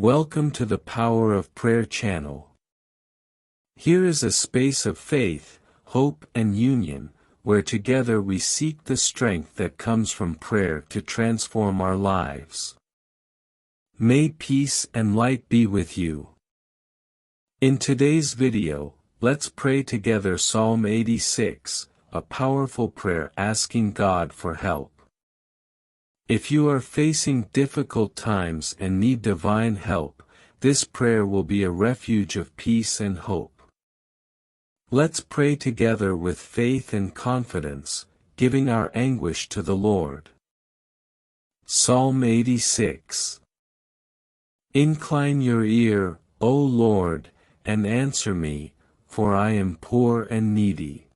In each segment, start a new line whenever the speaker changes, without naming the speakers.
Welcome to the Power of Prayer channel. Here is a space of faith, hope and union, where together we seek the strength that comes from prayer to transform our lives. May peace and light be with you. In today's video, let's pray together Psalm 86, a powerful prayer asking God for help. If you are facing difficult times and need divine help, this prayer will be a refuge of peace and hope. Let's pray together with faith and confidence, giving our anguish to the Lord. Psalm 86. Incline your ear, O Lord, and answer me, for I am poor and needy.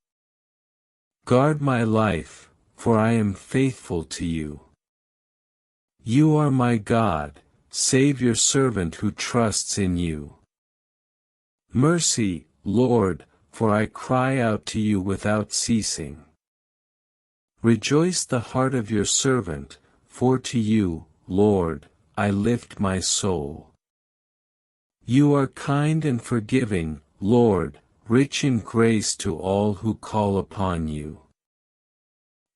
Guard my life, for I am faithful to you. You are my God, save your servant who trusts in you. Mercy, Lord, for I cry out to you without ceasing. Rejoice the heart of your servant, for to you, Lord, I lift my soul. You are kind and forgiving, Lord, rich in grace to all who call upon you.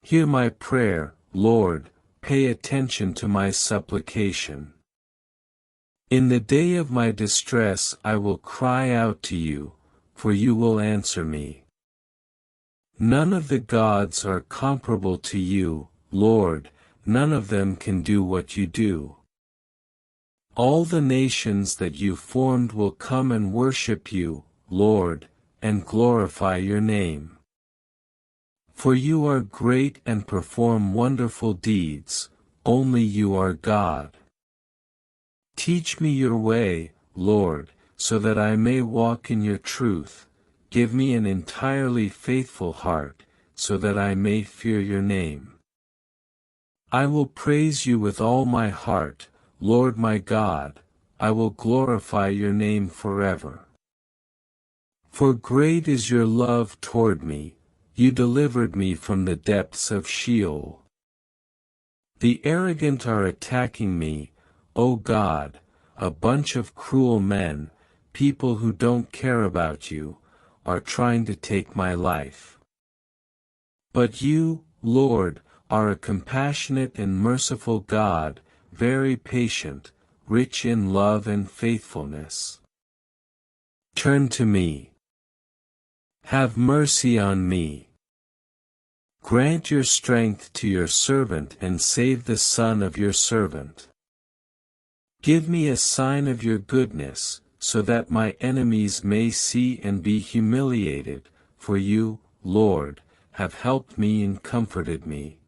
Hear my prayer, Lord, pay attention to my supplication. In the day of my distress I will cry out to you, for you will answer me. None of the gods are comparable to you, Lord, none of them can do what you do. All the nations that you formed will come and worship you, Lord, and glorify your name. For you are great and perform wonderful deeds, only you are God. Teach me your way, Lord, so that I may walk in your truth. Give me an entirely faithful heart, so that I may fear your name. I will praise you with all my heart, Lord my God, I will glorify your name forever. For great is your love toward me, you delivered me from the depths of Sheol. The arrogant are attacking me, O God, a bunch of cruel men, people who don't care about you, are trying to take my life. But you, Lord, are a compassionate and merciful God, very patient, rich in love and faithfulness. Turn to me. Have mercy on me. Grant your strength to your servant and save the son of your servant. Give me a sign of your goodness, so that my enemies may see and be humiliated, for you, Lord, have helped me and comforted me.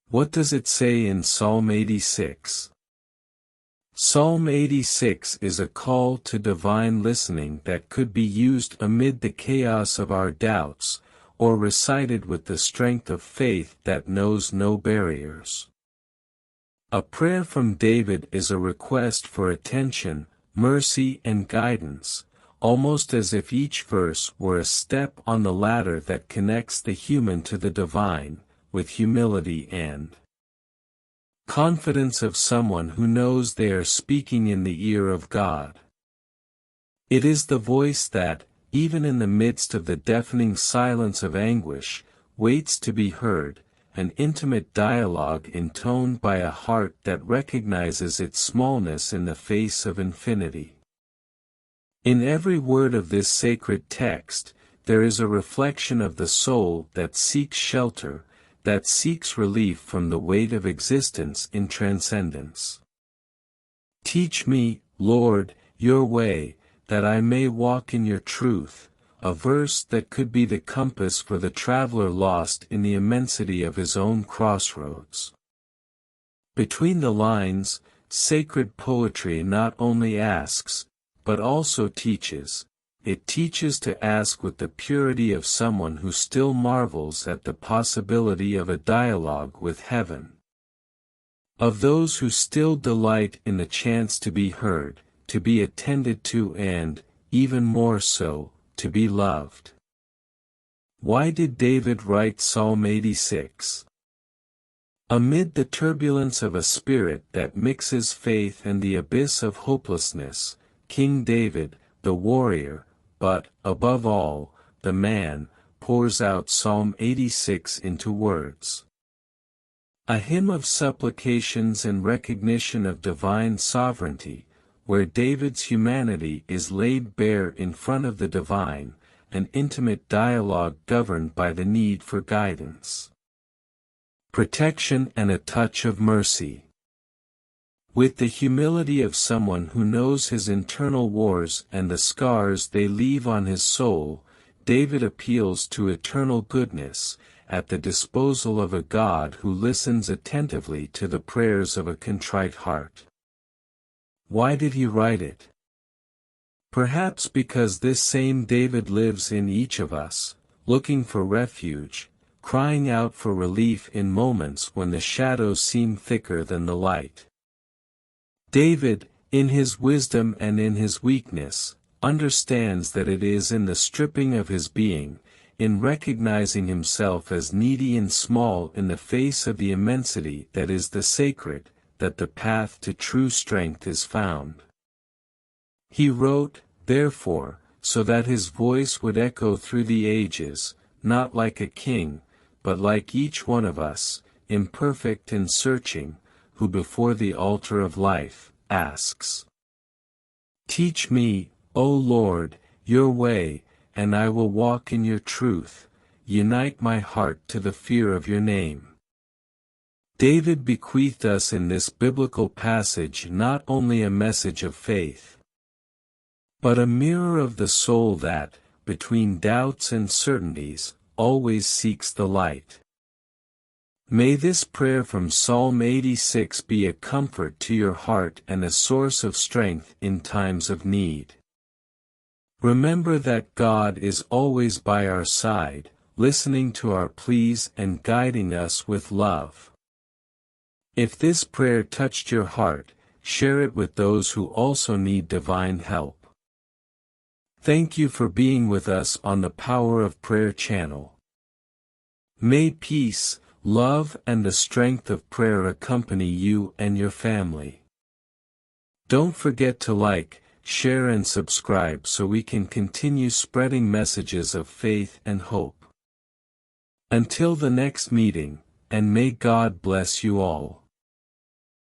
What does it say in Psalm 86? Psalm 86 is a call to divine listening that could be used amid the chaos of our doubts, or recited with the strength of faith that knows no barriers. A prayer from David is a request for attention, mercy and guidance, almost as if each verse were a step on the ladder that connects the human to the divine, with humility and confidence of someone who knows they are speaking in the ear of God. It is the voice that, even in the midst of the deafening silence of anguish, waits to be heard, an intimate dialogue intoned by a heart that recognizes its smallness in the face of infinity. In every word of this sacred text, there is a reflection of the soul that seeks shelter, that seeks relief from the weight of existence in transcendence. Teach me, Lord, your way, that I may walk in your truth, a verse that could be the compass for the traveler lost in the immensity of his own crossroads. Between the lines, sacred poetry not only asks, but also teaches. It teaches to ask with the purity of someone who still marvels at the possibility of a dialogue with heaven. Of those who still delight in the chance to be heard, to be attended to and, even more so, to be loved. Why did David write Psalm 86? Amid the turbulence of a spirit that mixes faith and the abyss of hopelessness, King David, the warrior, but, above all, the man, pours out Psalm 86 into words. A hymn of supplications and recognition of divine sovereignty, where David's humanity is laid bare in front of the divine, an intimate dialogue governed by the need for guidance, protection and a touch of mercy. With the humility of someone who knows his internal wars and the scars they leave on his soul, David appeals to eternal goodness, at the disposal of a God who listens attentively to the prayers of a contrite heart. Why did he write it? Perhaps because this same David lives in each of us, looking for refuge, crying out for relief in moments when the shadows seem thicker than the light. David, in his wisdom and in his weakness, understands that it is in the stripping of his being, in recognizing himself as needy and small in the face of the immensity that is the sacred, that the path to true strength is found. He wrote, therefore, so that his voice would echo through the ages, not like a king, but like each one of us, imperfect and searching, who before the altar of life, asks, "Teach me, O Lord, your way, and I will walk in your truth, unite my heart to the fear of your name." David bequeathed us in this biblical passage not only a message of faith, but a mirror of the soul that, between doubts and certainties, always seeks the light. May this prayer from Psalm 86 be a comfort to your heart and a source of strength in times of need. Remember that God is always by our side, listening to our pleas and guiding us with love. If this prayer touched your heart, share it with those who also need divine help. Thank you for being with us on the Power of Prayer channel. May peace, love and the strength of prayer accompany you and your family. Don't forget to like, share and subscribe so we can continue spreading messages of faith and hope. Until the next meeting, and may God bless you all.